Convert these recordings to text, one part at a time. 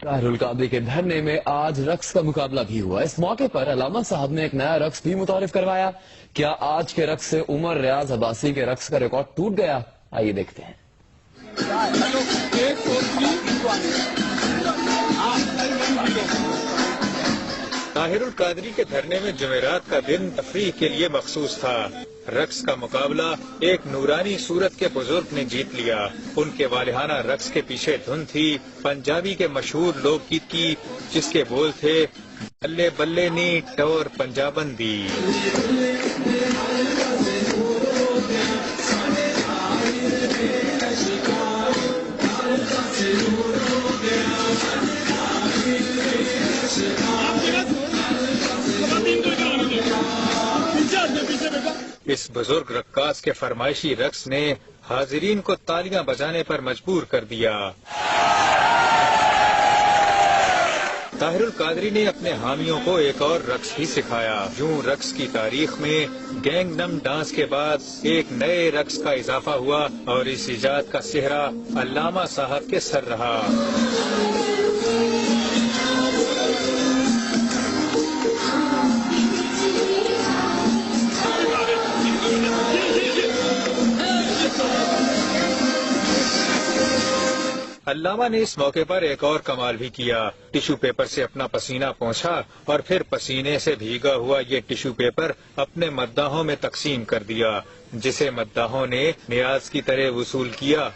طاہر القادری کے دھرنے میں آج رقص کا مقابلہ بھی ہوا. اس موقع پر علامہ صاحب نے ایک نیا رقص بھی متعارف کروایا. کیا آج کے رقص سے عمر ریاض عباسی کے رقص کا ریکارڈ ٹوٹ گیا؟ آئیے دیکھتے ہیں. طاہر القادری کے دھرنے میں جمعرات کا دن تفریح کے لیے مخصوص تھا. رقص کا مقابلہ ایک نورانی صورت کے بزرگ نے جیت لیا. ان کے والہانہ رقص کے پیچھے دھن تھی پنجابی کے مشہور لوک گیت کی، جس کے بول تھے بلے بلے نی ٹور پنجابن دی. اس بزرگ رقاص کے فرمائشی رقص نے حاضرین کو تالیاں بجانے پر مجبور کر دیا. طاہر القادری نے اپنے حامیوں کو ایک اور رقص بھی سکھایا. یوں رقص کی تاریخ میں گینگ نم ڈانس کے بعد ایک نئے رقص کا اضافہ ہوا اور اس ایجاد کا سہرا علامہ صاحب کے سر رہا. علامہ نے اس موقع پر ایک اور کمال بھی کیا. ٹیشو پیپر سے اپنا پسینہ پونچھا اور پھر پسینے سے بھیگا ہوا یہ ٹیشو پیپر اپنے مداحوں میں تقسیم کر دیا، جسے مداحوں نے نیاز کی طرح وصول کیا.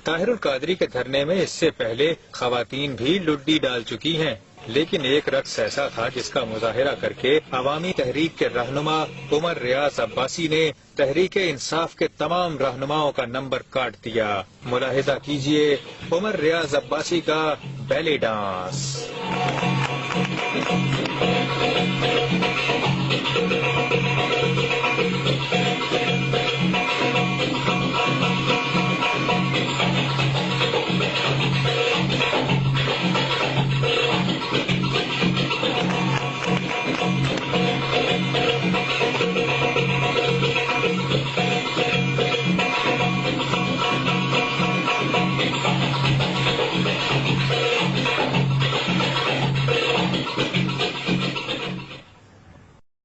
طاہر القادری کے دھرنے میں اس سے پہلے خواتین بھی لڈی ڈال چکی ہیں، لیکن ایک رقص ایسا تھا جس کا مظاہرہ کر کے عوامی تحریک کے رہنما عمر ریاض عباسی نے تحریک انصاف کے تمام رہنماؤں کا نمبر کاٹ دیا. ملاحظہ کیجئے عمر ریاض عباسی کا بیلی ڈانس.